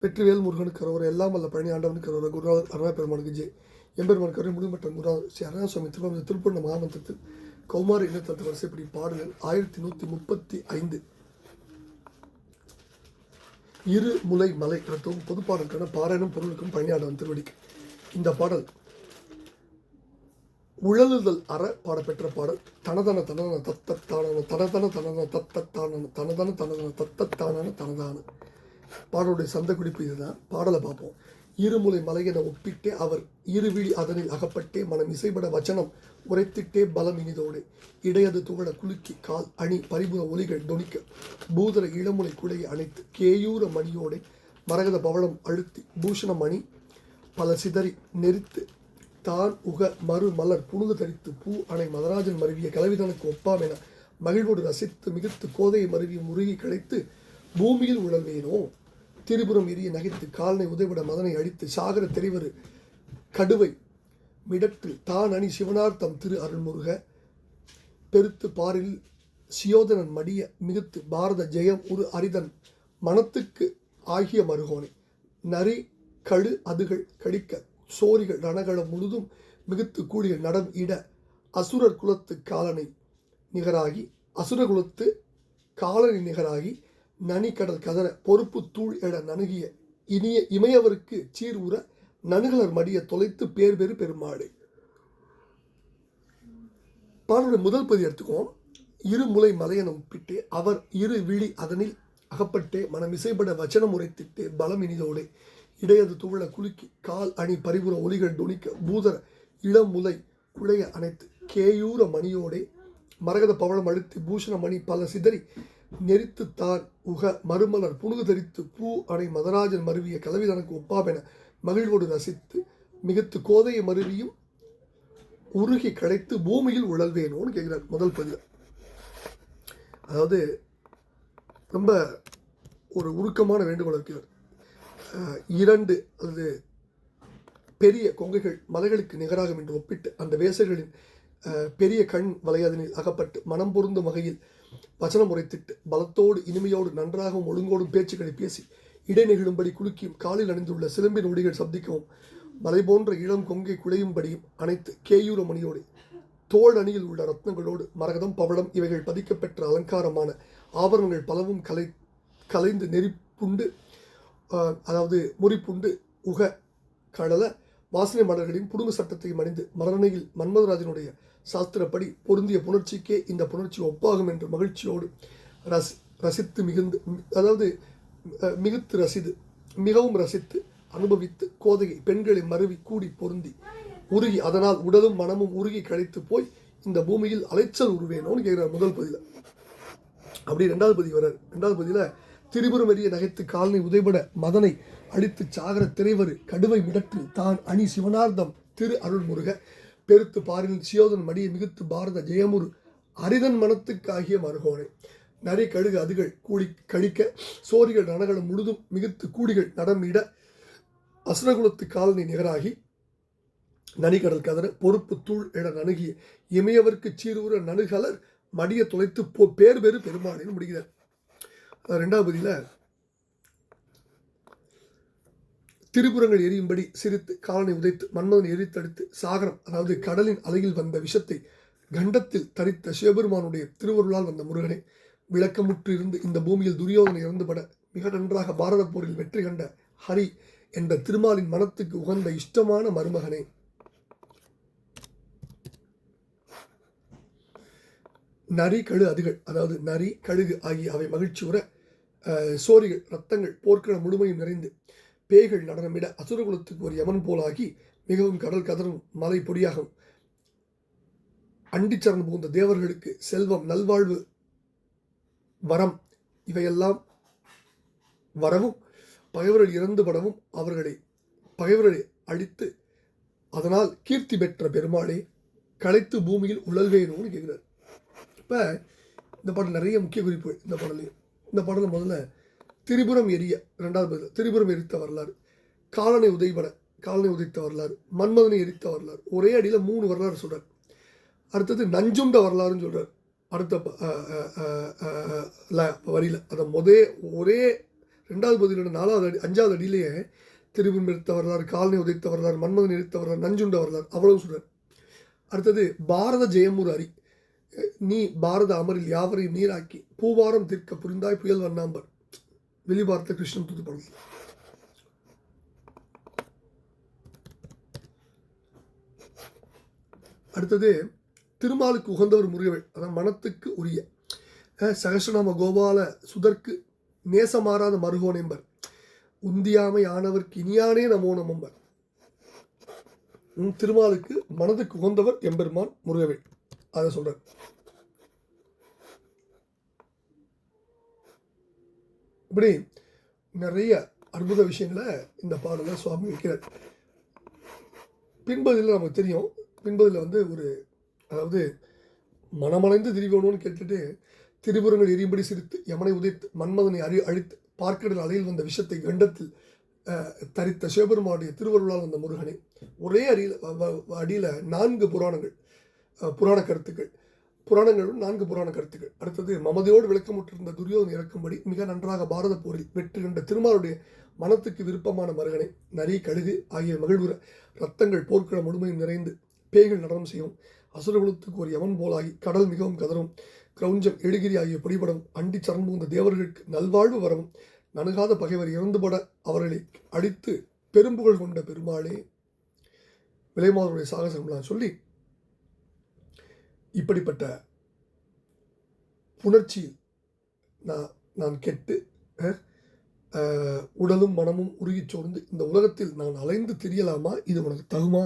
வெற்றிவேல் முருகனுக்கு கரோர எல்லாம் வல்ல பழனி ஆண்டவனுக்கு கரோர குருநாதர் அருணா பெருமானுக்கு ஜெய் எம்பெருமான் கரை முடிமற்ற குருநாதர் ஸ்ரீ அருணாசுவாமி திருப்பூர்ண மகாமந்திரத்தில் கௌமார இனத்தட்டு வரிசைப்படி பாடல்கள் 1135 இரு முலை மலை கடத்தும் பொதுப்பாடலுக்கான பாராயணம் பொருளுக்கும் பழனியாண்டவன் திருவடிக்கு. இந்த பாடல் உழலுதல் அற பாடப்பெற்ற பாடல். தனதன தனதன தத்தத்தான தனதன தனதன தத்தத்தான தனதன தனதன தத்தத்தான தனதான பாடலுடைய சந்த குறிப்பு இதுதான். பாடலை பார்ப்போம். இருமுலை மலையென ஒப்பிட்டே அவர் இருவிழி அதனில் அகப்பட்டே மனம் இசைபட வச்சனம் உரைத்திட்டே பலம் இனிதோடு இடையது துவள குலுக்கி கால் அணி பரிபுற ஒலிகள் தொனிக்க பூதர இளமுலை குடையை அணைத்து கேயூர மணியோடே மரகத பவளம் அழுத்தி பூஷண மணி பல சிதறி நெறித்து தான் உக மறு மலர் புனுகு தரித்து பூ அணை மதராஜன் மருவிய கலவிதனுக்கு ஒப்பாம் என மகிழ்வோடு ரசித்து மிகுத்து கோதையை மருவிய முருகி கிடைத்து பூமியில் உழல்வேனோ திரிபுரம் எரிய நகைத்து காலனை உதைவிட மதனை அடித்து சாகர தெரிவரு கடுவை மிடற்று தான் அணி சிவனார்த்தம் திரு அருள்முருக பெருத்து பாரில் சியோதனன் மடிய மிகுத்து பாரத ஜெயம் ஒரு அரிதன் மனத்துக்கு ஆகிய மருகோனை நரி கழு அதுகள் கடிக்க சோரிகள் ரணகளம் முழுதும் மிகுத்து கூடிய நடம் இட அசுரர் குலத்து காலனை நிகராகி அசுரகுலத்து காலனை நிகராகி நனி கடல் கதற பொறுப்பு தூள் எட நணுகிய இனிய இமையவருக்கு சீர் உற நணுகலர் மடிய தொலைத்து பேர் பெரு பெருமாடு. பாடலுடைய முதல் பதி எடுத்துக்குவோம். இருமுலை மலையென ஒப்பிட்டு அவர் இரு விழி அதனில் அகப்பட்டே மனம் இசைப்பட வச்சனம் உரைத்திட்டு பலம் இனிதோடு இடையது துவள குலுக்கி கால் அணி பரிபுற ஒலிகள் தொனிக்க பூதர இளமுலை குழைய அணைத்து கேயூர மணியோடே மரகத பவளம் அழுத்தி பூஷண மணி பல சிதறி நெறித்து தான் உக மறுமலர் புனுகு தரித்து பூ அணை மதராஜன் மருவிய கலவிதனுக்கு ஒப்பாவென மகிழ்வோடு ரசித்து மிகுத்து கோதையை மருவியும் உருகி கிடைத்து பூமியில் உழல்வேனோன்னு கேட்கிறார் முதல் பதில். அதாவது ரொம்ப ஒரு உருக்கமான வேண்டுகோள் இருக்கிறார். இரண்டு அல்லது பெரிய கொங்கைகள் மலைகளுக்கு நிகராகும் என்று ஒப்பிட்டு அந்த வேசர்களின் பெரிய கண் வளையதனில் அகப்பட்டு மனம் பொருந்தும் வகையில் வச்சனம் உரைத்திட்டு பலத்தோடு இனிமையோடு நன்றாகவும் ஒழுங்கோடும் பேச்சுக்களை பேசி இடை நெகிழும்படி குலுக்கியும் காலில் அணிந்துள்ள சிலம்பின் ஒடிகள் சப்திக்கவும் மலை போன்ற இளம் கொங்கை குழையும்படியும் அனைத்து கேயூர மணியோடு தோல் அணியில் உள்ள ரத்னங்களோடு மரகதம் பவளம் இவைகள் பதிக்கப்பெற்ற அலங்காரமான ஆபரணங்கள் பலவும் கலைந்து நெறிப்புண்டு அதாவது முறிப்புண்டு உக கடல வாசனை மலர்களின் புடுங்கு சட்டத்தையும் அணிந்து மரணையில் மன்மதராஜனுடைய சாஸ்திரப்படி பொருந்திய புணர்ச்சிக்கே இந்த புணர்ச்சி ஒப்பாகும் என்று மகிழ்ச்சியோடு ரசித்து மிகுத்து ரசித்து மிகவும் ரசித்து அனுபவித்து கோதையை பெண்களை மருவி கூடி பொருந்தி உருகி அதனால் உடலும் மனமும் உருகி கழித்து போய் இந்த பூமியில் அலைச்சல் உருவேனோன்னு கேட்கிறார் முதல் பதில. அப்படி ரெண்டாவது பதி வர்றார். ரெண்டாவது பதில திரிபுரம் எரிய நகைத்து காலனை உதைபட மதனை அடித்து சாகர திரைவரு கடுவை மிடற்று தான் அணி சிவனார்த்தம் திரு அருள்முருக பெருத்து பாரில் சியோதன் மடியை மிகுத்து பாரத ஜெயமுரு அரிதன் மனத்துக்கு ஆகிய மருகோனை நரி கழுகு அதுகள் கூடி கழிக்க சோரிகள் ரணகளும் முழுதும் மிகுத்து கூடிகள் நடமிட அசுரகுலத்து காலனை நிகராகி நனிகடல் கதற பொறுப்பு தூள் என நணுகிய இமையவருக்கு சீரூர நணுகலர் மடிய தொலைத்து பேர் பெரு பெருமானின்னு முடிகிறார். ரெண்டாவது பதில திரிபுரங்கள் எரியும்படி சிரித்து காலனை உதைத்து மன்மதனை எரித்தடித்து சாகரம் அதாவது கடலின் அலையில் வந்த விஷத்தை கண்டத்தில் தரித்த சிவபெருமானுடைய திருவருளால் வந்த முருகனை விளக்கமுற்று இருந்து இந்த பூமியில் துரியோதனை இறந்துபட மிக நன்றாக பாரத போரில் வெற்றி கண்ட ஹரி என்ற திருமாலின் மனத்துக்கு உகந்த இஷ்டமான மருமகனே நரி கழு அதுகள் அதாவது நரி கழுகு ஆகிய அவை மகிழ்ச்சி உற சோரிகள் ரத்தங்கள் போர்க்கள முழுமையும் நிறைந்து பேய்கள் நடனமிட அசுரகுலத்துக்கு ஒரு யமன் போலாகி மிகவும் கடல் கதரும் மலை பொடியாகும் அண்டிச்சரண் புகுந்த தேவர்களுக்கு செல்வம் நல்வாழ்வு வரம் இவையெல்லாம் வரவும் பகைவர்கள் இறந்து படவும் பகைவர்களை அழித்து அதனால் கீர்த்தி பெற்ற பெருமாளே களைத்து பூமியில் உழல்வேனோன்னு கேட்கிறார். இப்போ இந்த பாடல் நிறைய முக்கிய குறிப்பு. இந்த பாடலில் முதல்ல திரிபுரம் எரிய, ரெண்டாவது பதில் திரிபுரம் எரித்த வரலாறு, காலனை உதைத்த வரலாறு, மன்மதனை எரித்த வரலாறு, ஒரே அடியில் 3 வரலாறு சொல்கிறார். அடுத்தது நஞ்சுண்ட வரலாறுன்னு சொல்கிறார் அடுத்த வரியில். அதை ஒரே 2வது பகுதியில் 4வது அடி 5வது அடியிலேயே திருவின் எடுத்த வரலாறு, காலனை உதைத்த வரலாறு, மன்மதன் எடுத்த வரலாறு, நஞ்சுண்ட வரலாறு அவ்வளவு சொல்கிறார். அடுத்தது பாரத ஜெயமுறு அறி, நீ பாரத அமரில் யாவரையும் நீராக்கி பூவாரம் தீர்க்க புரிந்தாய் புயல் வண்ணாம்பர், வெளிபார்த்த கிருஷ்ணன் தூது படம். அடுத்தது திருமாலுக்கு உகந்தவர் முருகவேள், அதான் மனத்துக்கு உரிய சகசநாம கோபால சுதற்கு நேசமாறாத மருகோன் என்பர், உந்தியாமை ஆனவர்க்கு இனியானே நமோ நமம்பர். திருமாலுக்கு மனதுக்கு உகந்தவர் எம்பெருமான் முருகவேள், அதை சொல்றார். இப்படி நிறைய அற்புத விஷயங்களை இந்த பாடலை சுவாமி வைக்கிறார். பின்பதில் நமக்கு தெரியும், பின்பதில் வந்து ஒரு அதாவது மனமலைந்து திரிவோணும்னு கேட்டுட்டு திரிபுரங்கள் எரியும்படி சிரித்து யமனை உதைத்து மன்மதனை அழித்து பார்க்கடல் அலையில் வந்த விஷத்தை கண்டத்தில் தரித்த சிவபெருமானுடைய திருவருளால் வந்த முருகனை ஒரே அடியில் 4 புராண கருத்துக்கள், புராணங்களும் 4 புராண கருத்துக்கள். அடுத்தது மமதையோடு விளக்கமுற்றிருந்த துரியோதனை இறக்கும்படி மிக நன்றாக பாரத போரில் வெற்றி கண்ட திருமாலுடைய மனத்துக்கு விருப்பமான மருகனை நரி கழுகு ஆகிய மகிழ்வுற ரத்தங்கள் போர்க்களம் முழுமையும் நிறைந்து பேய்கள் நடனம் செய்யும், அசுரகுலத்துக்கு ஒரு யமன் போலாகி கடல் மிகவும் கதரும், கிரௌஞ்சம் எழுகிரி ஆகிய பொடிபடம் அண்டி சரம்புந்த தேவர்களுக்கு நல்வாழ்வு வரவும், நணுகாத பகைவர் இறந்துபட அவர்களை அடித்து பெரும்புகழ் கொண்ட பெருமாளே விலைமாதருடைய சாகசம்லாம் சொல்லி இப்படிப்பட்ட புணர்ச்சியில் நான் கெட்டு உடலும் மனமும் உருகிச் சோர்ந்து இந்த உலகத்தில் நான் அலைந்து திரியலாமா, இது உனக்கு தகுமா,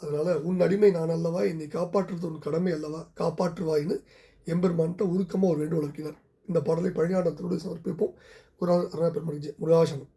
அதனால் உன் அடிமை நான் அல்லவா, என்னை காப்பாற்றுறது உன் கடமை அல்லவா, காப்பாற்றுவாயின்னு எம்பெருமான்கிட்ட உருக்கமாக ஒரு வேண்டுகோள் இருக்கிறார். இந்த பாடலை பழனியாண்டத்தோடு சமர்ப்பிப்போம். குரு அருணா பெருமாள் முருகாசனம்.